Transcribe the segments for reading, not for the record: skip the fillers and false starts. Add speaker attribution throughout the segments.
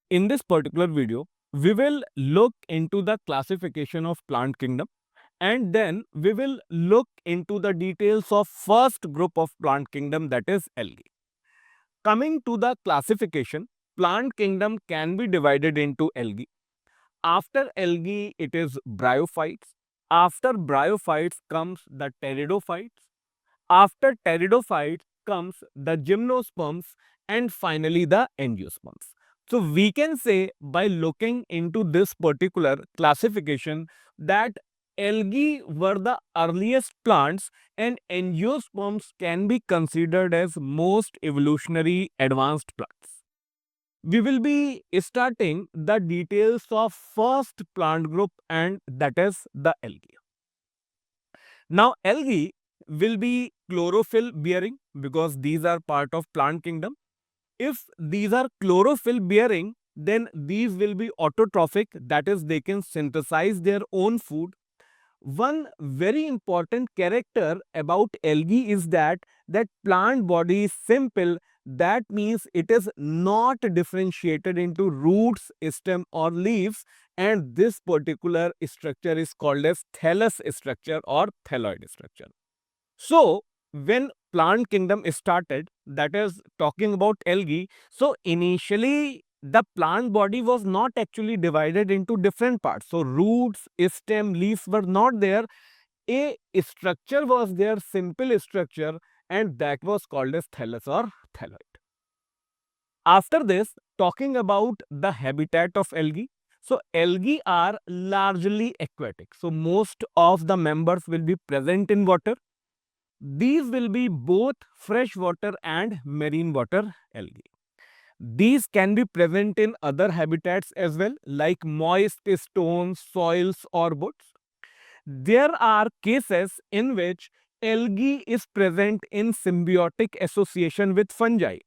Speaker 1: In this particular video, we will look into the classification of plant kingdom, and then we will look into the details of first group of plant kingdom, that is algae. Coming to the classification, plant kingdom can be divided into algae. After algae, it is bryophytes. After bryophytes comes the pteridophytes. After pteridophytes comes the gymnosperms, and finally the angiosperms. So we can say by looking into this particular classification that algae were the earliest plants and angiosperms can be considered as most evolutionary advanced plants. We will be starting the details of first plant group, and that is the algae. Now algae will be chlorophyll bearing because these are part of plant kingdom. If these are chlorophyll bearing, then these will be autotrophic, that is they can synthesize their own food. One very important character about algae is that plant body is simple. That means it is not differentiated into roots, stem or leaves, and this particular structure is called as thallus structure or thalloid structure. So when plant kingdom started, that is talking about algae, so initially the plant body was not actually divided into different parts. So roots, stem, leaves were not there. A structure was there, simple structure, and that was called as thallus or thalloid. After this, talking about the habitat of algae. So algae are largely aquatic. So most of the members will be present in water. These will be both freshwater and marine water algae. These can be present in other habitats as well, like moist stones, soils, or woods. There are cases in which algae is present in symbiotic association with fungi.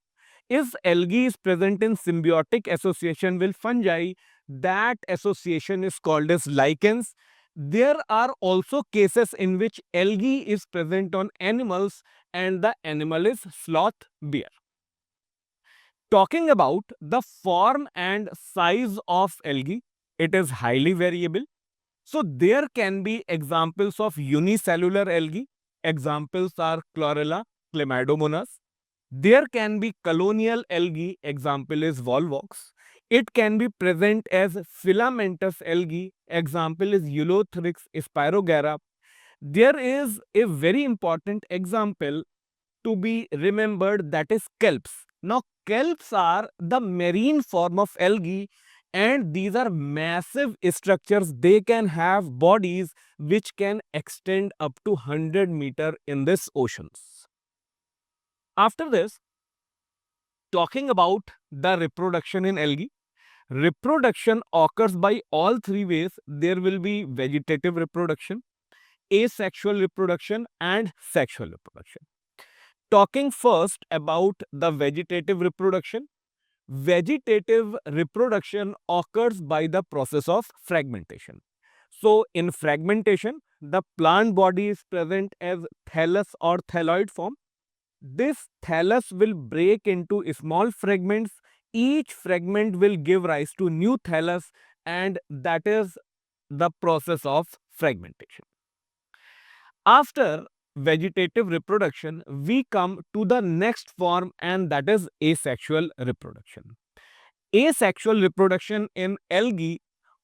Speaker 1: If algae is present in symbiotic association with fungi, that association is called as lichens. There are also cases in which algae is present on animals and the animal is sloth bear. Talking about the form and size of algae, it is highly variable. So there can be examples of unicellular algae. Examples are Chlorella, Chlamydomonas. There can be colonial algae. Example is Volvox. It can be present as filamentous algae. Example is Eulothrix spirogara. There is a very important example to be remembered, that is kelps. Now kelps are the marine form of algae, and these are massive structures. They can have bodies which can extend up to 100 meter in this oceans. After this, talking about the reproduction in algae. Reproduction occurs by all three ways. There will be vegetative reproduction, asexual reproduction, and sexual reproduction. Talking first about the vegetative reproduction. Vegetative reproduction occurs by the process of fragmentation. So in fragmentation, the plant body is present as thallus or thalloid form. This thallus will break into small fragments. Each fragment will give rise to new thallus, and that is the process of fragmentation. After vegetative reproduction, we come to the next form, and that is asexual reproduction. Asexual reproduction in algae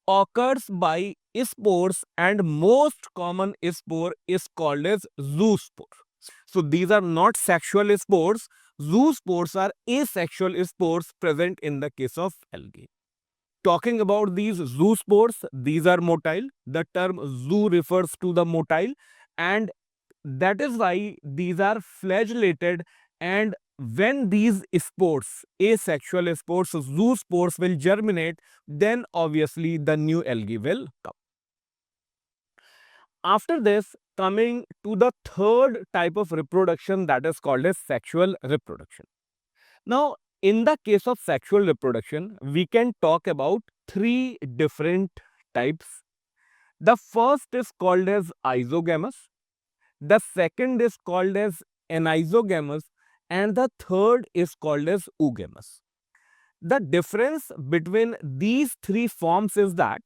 Speaker 1: occurs by spores, and most common spore is called as zoospore. So these are not sexual spores. Zoospores are asexual spores present in the case of algae. Talking about these zoospores, these are motile. The term zoo refers to the motile, and that is why these are flagellated, and when these spores, asexual spores, zoospores will germinate, then obviously the new algae will come. After this, coming to the third type of reproduction, that is called as sexual reproduction. Now, in the case of sexual reproduction, we can talk about three different types. The first is called as isogamous. The second is called as anisogamous, and the third is called as oogamous. The difference between these three forms is that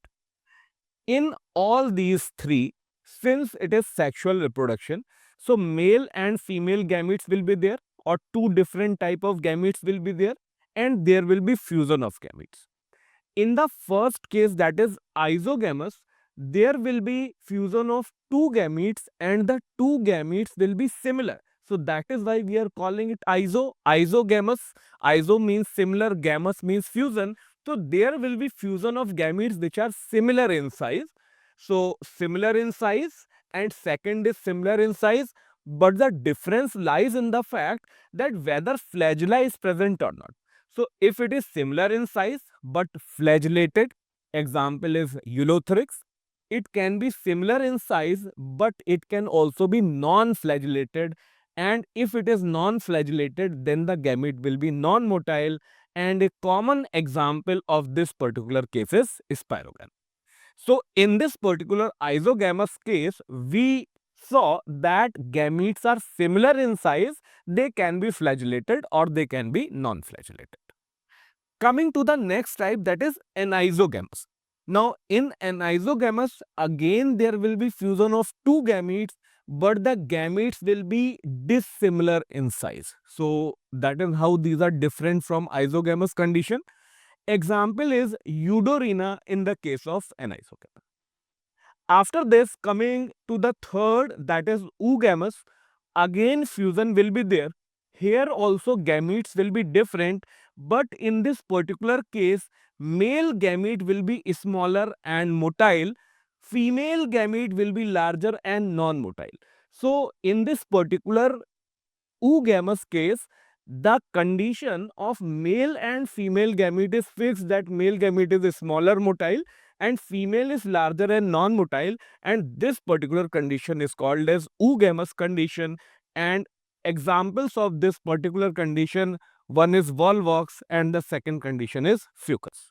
Speaker 1: in all these three, since it is sexual reproduction, so male and female gametes will be there, or two different type of gametes will be there, and there will be fusion of gametes. In the first case, that is isogamous, there will be fusion of two gametes and the two gametes will be similar. So that is why we are calling it isogamous. Iso means similar, gamous means fusion. So there will be fusion of gametes which are similar in size. So similar in size, and second is similar in size, but the difference lies in the fact that whether flagella is present or not. So if it is similar in size but flagellated, example is Eulothrix, it can be similar in size but it can also be non-flagellated, and if it is non-flagellated then the gamete will be non-motile, and a common example of this particular case is spirogyne. So in this particular isogamous case, we saw that gametes are similar in size, they can be flagellated or they can be non-flagellated. Coming to the next type, that is anisogamous. Now in anisogamous, again there will be fusion of two gametes, but the gametes will be dissimilar in size. So that is how these are different from isogamous condition. Example is Eudorina in the case of anisogamous. After this, coming to the third, that is oogamous, again fusion will be there. Here also gametes will be different, but in this particular case, male gamete will be smaller and motile, female gamete will be larger and non-motile. So in this particular oogamous case, the condition of male and female gamete is fixed, that male gamete is smaller motile and female is larger and non-motile, and this particular condition is called as oogamous condition. And examples of this particular condition, one is Volvox and the second condition is Fuchs.